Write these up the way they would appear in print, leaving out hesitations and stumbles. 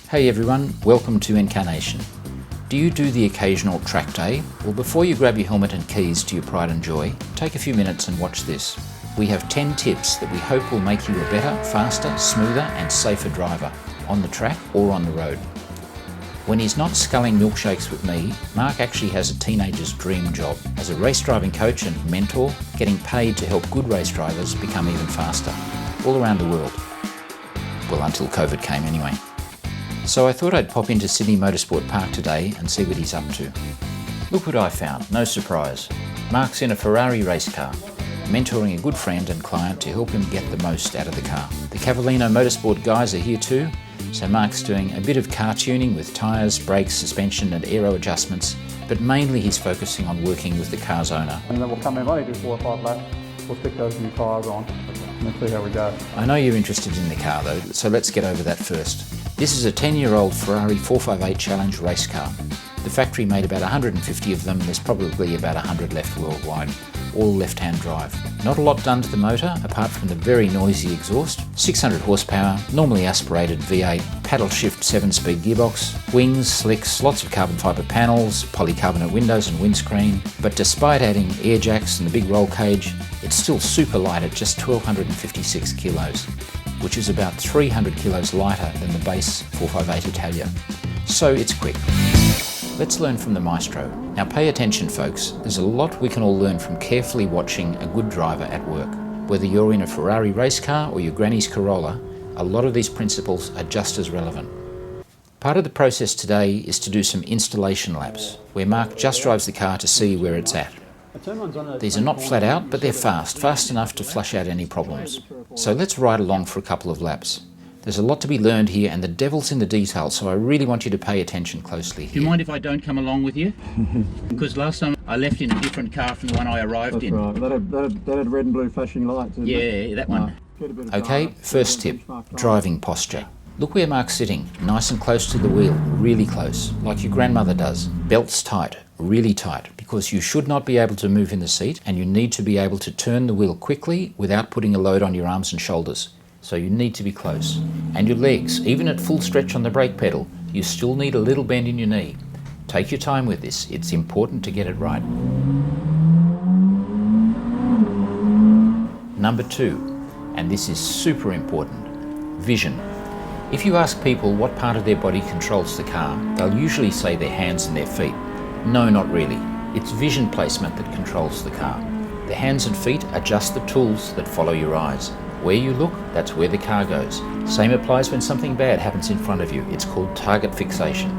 Hey everyone, welcome to inCARnation. Do you do the occasional track day? Well, before you grab your helmet and keys to your pride and joy, take a few minutes and watch this. We have 10 tips that we hope will make you a better, faster, smoother and safer driver, on the track or on the road. When he's not sculling milkshakes with me, Mark actually has a teenager's dream job as a race driving coach and mentor, getting paid to help good race drivers become even faster, all around the world. Well, until COVID came anyway. So I thought I'd pop into Sydney Motorsport Park today and see what he's up to. Look what I found, no surprise. Mark's in a Ferrari race car, mentoring a good friend and client to help him get the most out of the car. The Cavallino Motorsport guys are here too, so Mark's doing a bit of car tuning with tyres, brakes, suspension and aero adjustments, but mainly he's focusing on working with the car's owner. And then we'll come in, only do 4 or 5 laps, we'll stick those new tyres on and see how we go. I know you're interested in the car though, so let's get over that first. This is a 10-year-old Ferrari 458 Challenge race car. The factory made about 150 of them, there's probably about 100 left worldwide, all left-hand drive. Not a lot done to the motor, apart from the very noisy exhaust. 600 horsepower, normally aspirated V8, paddle shift 7-speed gearbox, wings, slicks, lots of carbon fibre panels, polycarbonate windows and windscreen. But despite adding air jacks and the big roll cage, it's still super light at just 1,256 kilos, which is about 300 kilos lighter than the base 458 Italia. So it's quick. Let's learn from the maestro. Now pay attention folks, there's a lot we can all learn from carefully watching a good driver at work. Whether you're in a Ferrari race car or your granny's Corolla, a lot of these principles are just as relevant. Part of the process today is to do some installation laps, where Mark just drives the car to see where it's at. These are not flat out, but they're fast enough to flush out any problems. So let's ride along for a couple of laps. There's a lot to be learned here and the devil's in the details, so I really want you to pay attention closely here. Do you mind if I don't come along with you? Because last time I left in a different car from the one I arrived in. That's right, that had red and blue flashing lights, didn't it? Yeah, that one. Okay, first tip, driving posture. Look where Mark's sitting, nice and close to the wheel, really close, like your grandmother does. Belts tight, really tight, because you should not be able to move in the seat and you need to be able to turn the wheel quickly without putting a load on your arms and shoulders. So you need to be close. And your legs, even at full stretch on the brake pedal, you still need a little bend in your knee. Take your time with this, it's important to get it right. Number 2, and this is super important, vision. If you ask people what part of their body controls the car, they'll usually say their hands and their feet. No, not really. It's vision placement that controls the car. The hands and feet are just the tools that follow your eyes. Where you look, that's where the car goes. Same applies when something bad happens in front of you. It's called target fixation.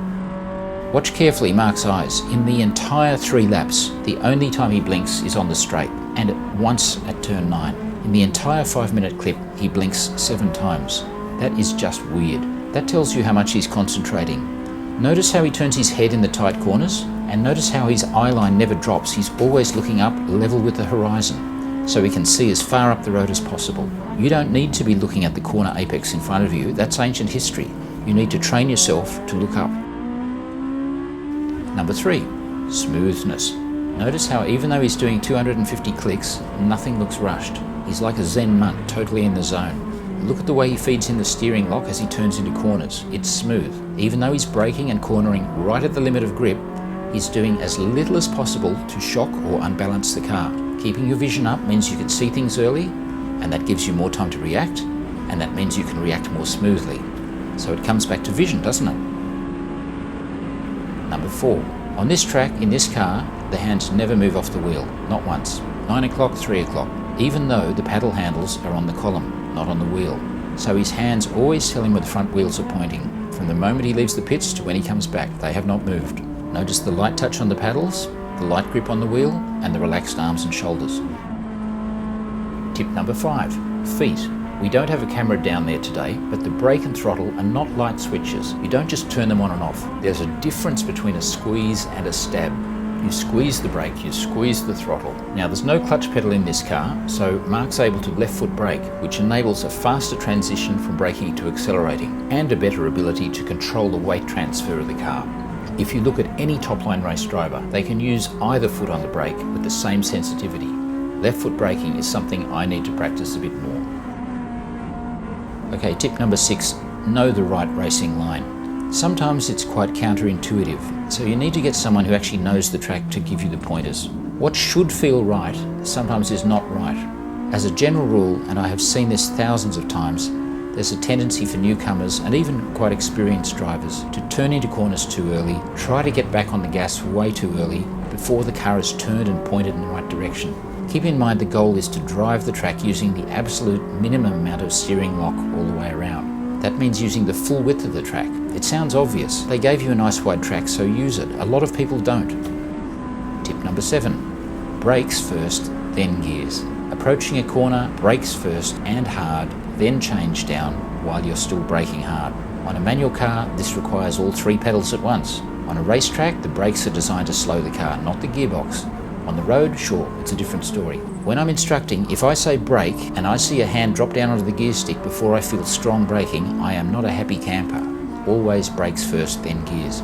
Watch carefully Mark's eyes. In the entire 3 laps, the only time he blinks is on the straight, and once at turn 9. In the entire 5-minute clip, he blinks 7 times. That is just weird. That tells you how much he's concentrating. Notice how he turns his head in the tight corners, and notice how his eye line never drops. He's always looking up, level with the horizon, so he can see as far up the road as possible. You don't need to be looking at the corner apex in front of you, that's ancient history. You need to train yourself to look up. Number 3, smoothness. Notice how even though he's doing 250 clicks, nothing looks rushed. He's like a Zen monk, totally in the zone. Look at the way he feeds in the steering lock as he turns into corners. It's smooth. Even though he's braking and cornering right at the limit of grip, he's doing as little as possible to shock or unbalance the car. Keeping your vision up means you can see things early, and that gives you more time to react, and that means you can react more smoothly. So it comes back to vision, doesn't it? Number 4. On this track, in this car, the hands never move off the wheel, not once. 9 o'clock, 3 o'clock, even though the paddle handles are on the column, not on the wheel. So his hands always tell him where the front wheels are pointing. From the moment he leaves the pits to when he comes back, they have not moved. Notice the light touch on the paddles, the light grip on the wheel, and the relaxed arms and shoulders. Tip number 5, feet. We don't have a camera down there today, but the brake and throttle are not light switches. You don't just turn them on and off. There's a difference between a squeeze and a stab. You squeeze the brake, you squeeze the throttle. Now there's no clutch pedal in this car, so Mark's able to left foot brake, which enables a faster transition from braking to accelerating, and a better ability to control the weight transfer of the car. If you look at any top-line race driver, they can use either foot on the brake with the same sensitivity. Left foot braking is something I need to practice a bit more. Okay, tip number 6, know the right racing line. Sometimes it's quite counterintuitive, so you need to get someone who actually knows the track to give you the pointers. What should feel right sometimes is not right. As a general rule, and I have seen this thousands of times, there's a tendency for newcomers and even quite experienced drivers to turn into corners too early, try to get back on the gas way too early before the car is turned and pointed in the right direction. Keep in mind the goal is to drive the track using the absolute minimum amount of steering lock all the way around. That means using the full width of the track. It sounds obvious. They gave you a nice wide track, so use it. A lot of people don't. Tip number 7. Brakes first, then gears. Approaching a corner, brakes first and hard, then change down while you're still braking hard. On a manual car, this requires all 3 pedals at once. On a racetrack, the brakes are designed to slow the car, not the gearbox. On the road, sure, it's a different story. When I'm instructing, if I say brake and I see a hand drop down onto the gear stick before I feel strong braking, I am not a happy camper. Always brakes first, then gears.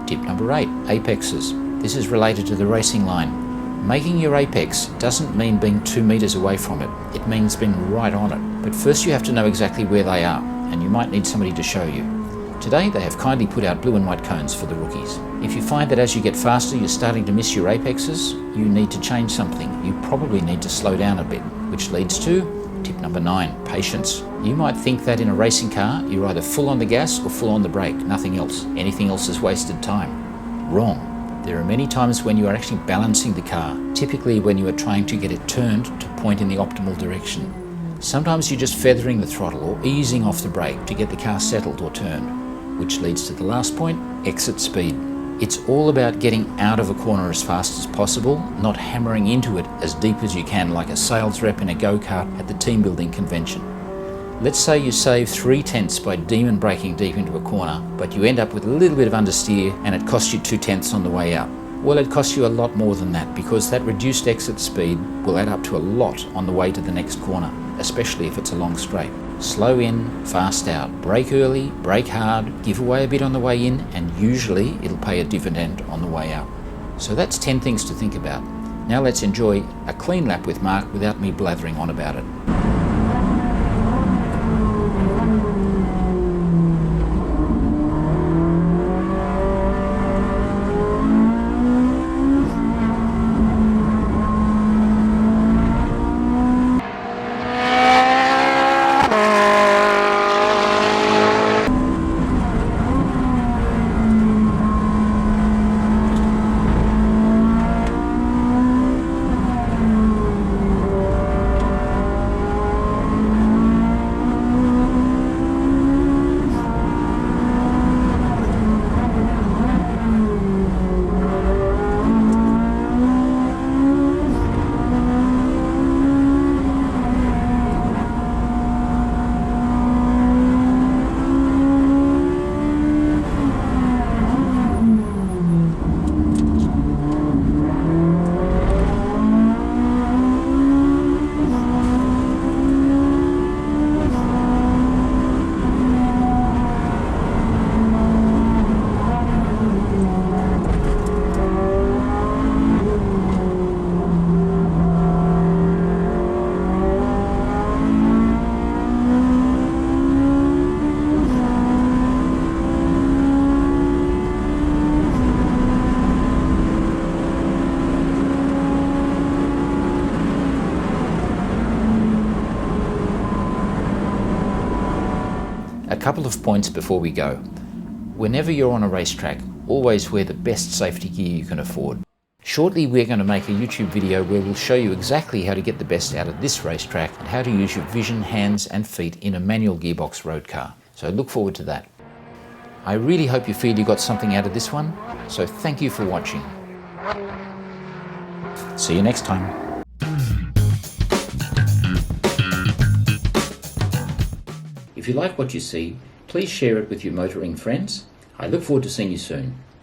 Tip number 8, apexes. This is related to the racing line. Making your apex doesn't mean being 2 meters away from it. It means being right on it. But first you have to know exactly where they are, and you might need somebody to show you. Today they have kindly put out blue and white cones for the rookies. If you find that as you get faster you're starting to miss your apexes, you need to change something. You probably need to slow down a bit, which leads to tip number 9, patience. You might think that in a racing car you're either full on the gas or full on the brake, nothing else. Anything else is wasted time. Wrong. There are many times when you are actually balancing the car, typically when you are trying to get it turned to point in the optimal direction. Sometimes you're just feathering the throttle or easing off the brake to get the car settled or turned. Which leads to the last point, exit speed. It's all about getting out of a corner as fast as possible, not hammering into it as deep as you can like a sales rep in a go-kart at the team building convention. Let's say you save 3/10 by demon braking deep into a corner, but you end up with a little bit of understeer and it costs you 2/10 on the way out. Well, it costs you a lot more than that because that reduced exit speed will add up to a lot on the way to the next corner, especially if it's a long straight. Slow in, fast out. Brake early, brake hard, give away a bit on the way in, and usually it'll pay a dividend on the way out. So that's 10 things to think about. Now let's enjoy a clean lap with Mark without me blathering on about it. A couple of points before we go. Whenever you're on a racetrack, always wear the best safety gear you can afford. Shortly we're going to make a YouTube video where we'll show you exactly how to get the best out of this racetrack and how to use your vision, hands and feet in a manual gearbox road car. So look forward to that. I really hope you feel you got something out of this one, so thank you for watching. See you next time. If you like what you see, please share it with your motoring friends. I look forward to seeing you soon.